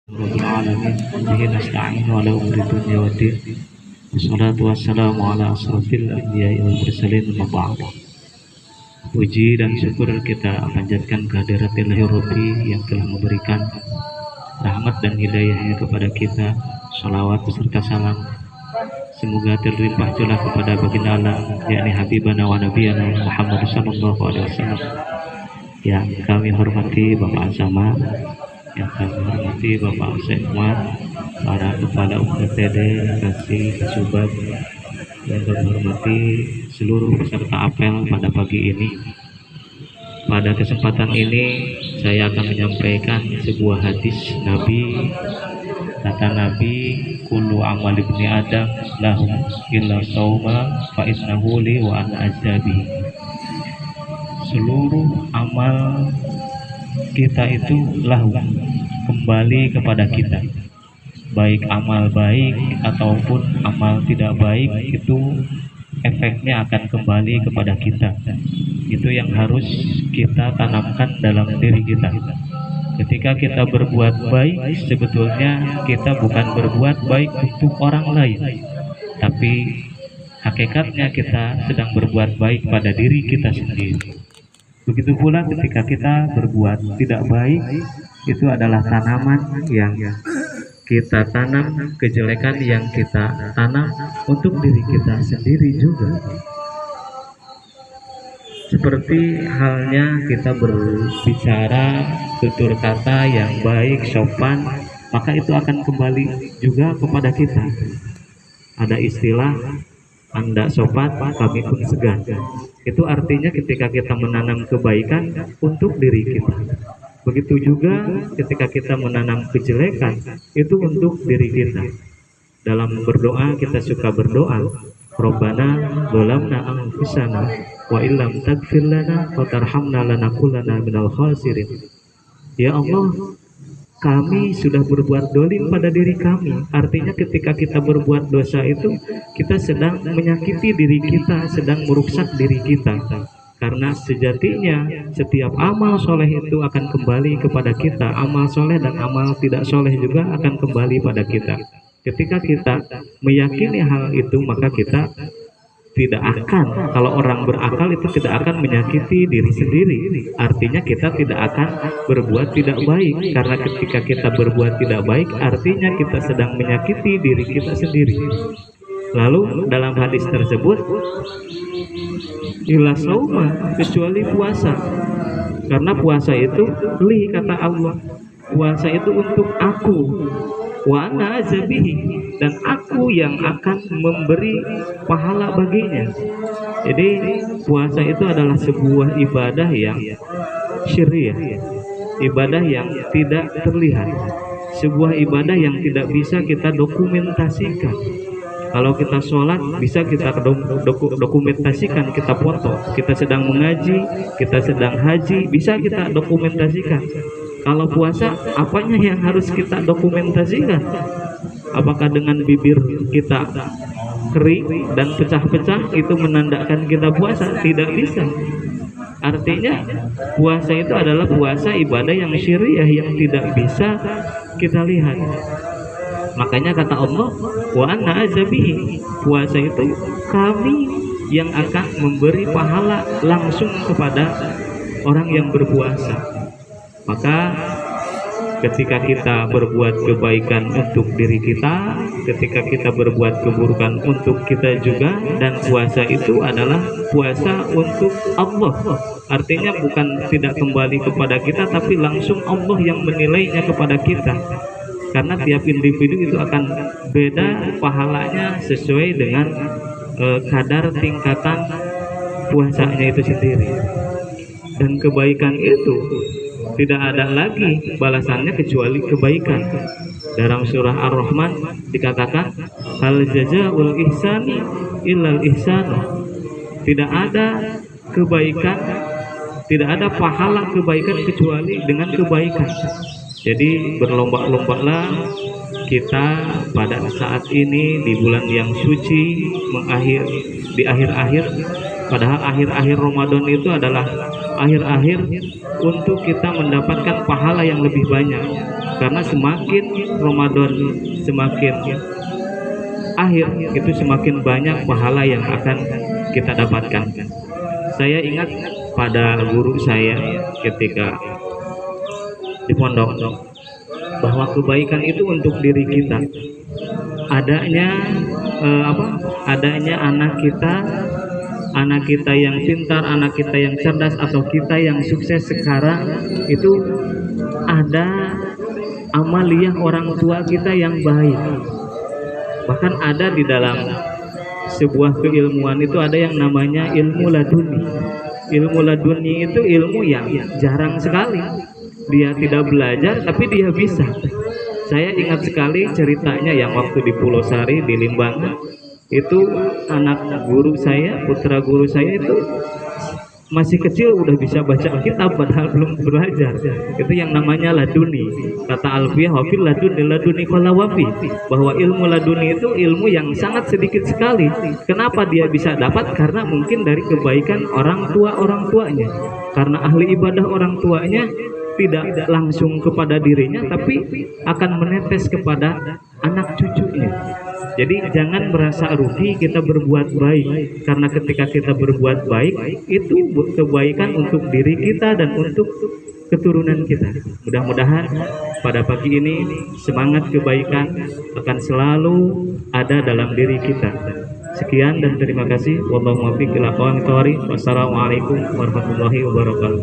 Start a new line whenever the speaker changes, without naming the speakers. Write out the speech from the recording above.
Rabbil alamin bihi nasta'in ala umuri dunya waddin wassalatu wassalamu ala asrafil anbiya'i wal mursalin amma ba'd. Puji dan syukur kita panjatkan kehadirat Ilahi Rabbi yang telah memberikan rahmat dan hidayahnya kepada kita. Salawat beserta salam semoga terlimpah curah kepada baginda alam yakni Habibana wa Nabiyana Muhammad sallallahu alaihi wasallam. Yang kami hormati Bapak Azama, yang kami hormati Bapak Sekmat, para kepala UPTD, Kasih, Kasubat, yang kami hormati seluruh peserta apel pada pagi ini. Pada kesempatan ini saya akan menyampaikan sebuah hadis Nabi. Kata Nabi, kullu amal ibni Adam lahu illa sauma fa innahu li wa ana azabi. Seluruh amal kita itu lahu, kembali kepada kita, baik amal baik ataupun amal tidak baik, itu efeknya akan kembali kepada kita. Itu yang harus kita tanamkan dalam diri kita. Ketika kita berbuat baik, sebetulnya kita bukan berbuat baik untuk orang lain, tapi hakikatnya kita sedang berbuat baik pada diri kita sendiri. Begitu pula ketika kita berbuat tidak baik, itu adalah tanaman yang kita tanam, kejelekan yang kita tanam untuk diri kita sendiri juga. Seperti halnya kita berbicara tutur kata yang baik, sopan, maka itu akan kembali juga kepada kita. Ada istilah, Anda sopan, kami pun segan. Itu artinya ketika kita menanam kebaikan untuk diri kita. Begitu juga ketika kita menanam kejelekan, itu untuk diri kita. Dalam berdoa kita suka berdoa, Rabbana zalamna anfusana wa illam taghfir lana wa tarhamna lanakunanna minal khasirin. Ya Allah, kami sudah berbuat dolim pada diri kami. Artinya ketika kita berbuat dosa itu, kita sedang menyakiti diri kita, sedang merusak diri kita. Karena sejatinya setiap amal soleh itu akan kembali kepada kita. Amal soleh dan amal tidak soleh juga akan kembali pada kita. Ketika kita meyakini hal itu, maka kita tidak akan, kalau orang berakal itu tidak akan menyakiti diri sendiri. Artinya kita tidak akan berbuat tidak baik. Karena ketika kita berbuat tidak baik, artinya kita sedang menyakiti diri kita sendiri. Lalu dalam hadis tersebut, illa sauma, kecuali puasa. Karena puasa itu li, kata Allah, puasa itu untuk aku, wa ana azabihi, dan aku yang akan memberi pahala baginya. Jadi puasa itu adalah sebuah ibadah yang syariah, ibadah yang tidak terlihat, sebuah ibadah yang tidak bisa kita dokumentasikan. Kalau kita sholat bisa kita dokumentasikan, kita foto. Kita sedang mengaji, kita sedang haji, bisa kita dokumentasikan. Kalau puasa, apanya yang harus kita dokumentasikan? Apakah dengan bibir kita kering dan pecah-pecah itu menandakan kita puasa? Tidak bisa. Artinya puasa itu adalah puasa ibadah yang syariah yang tidak bisa kita lihat. Makanya kata Allah, wa anna azabihi, puasa itu kami yang akan memberi pahala langsung kepada orang yang berpuasa. Maka ketika kita berbuat kebaikan untuk diri kita, ketika kita berbuat keburukan untuk kita juga, dan puasa itu adalah puasa untuk Allah. Artinya bukan tidak kembali kepada kita, tapi langsung Allah yang menilainya kepada kita. Karena tiap individu itu akan beda pahalanya sesuai dengan kadar tingkatan puasanya itu sendiri. Dan kebaikan itu tidak ada lagi balasannya kecuali kebaikan. Dalam surah Ar-Rahman dikatakan, hal jazaa'ul ihsani illal ihsanu. Tidak ada kebaikan, tidak ada pahala kebaikan kecuali dengan kebaikan. Jadi berlomba-lombalah kita pada saat ini di bulan yang suci, di akhir-akhir, padahal akhir-akhir Ramadan itu adalah akhir-akhir untuk kita mendapatkan pahala yang lebih banyak. karena semakin Ramadan semakin akhir itu semakin banyak pahala yang akan kita dapatkan. Saya ingat pada guru saya ketika di pondok bahwa kebaikan itu untuk diri kita. Adanya adanya anak kita yang pintar, anak kita yang cerdas, atau kita yang sukses sekarang itu ada amaliyah orang tua kita yang baik. Bahkan ada di dalam sebuah keilmuan itu ada yang namanya ilmu laduni. Ilmu laduni itu ilmu yang jarang sekali. Dia tidak belajar tapi dia bisa. Saya ingat sekali ceritanya yang waktu di Pulau Sari di Limbangan itu anak guru saya, putra guru saya itu masih kecil udah bisa baca kitab padahal belum belajar. Itu yang namanya laduni. Kata Alfiyah, wafil laduni qala wafi, bahwa ilmu laduni itu ilmu yang sangat sedikit sekali. Kenapa dia bisa dapat? Karena mungkin dari kebaikan orang tuanya. Karena ahli ibadah orang tuanya tidak langsung kepada dirinya tapi akan menetes kepada anak cucunya. Jadi jangan merasa rugi kita berbuat baik, karena ketika kita berbuat baik itu kebaikan untuk diri kita dan untuk keturunan kita. Mudah-mudahan pada pagi ini semangat kebaikan akan selalu ada dalam diri kita. Sekian dan terima kasih. Wassalamualaikum warahmatullahi wabarakatuh.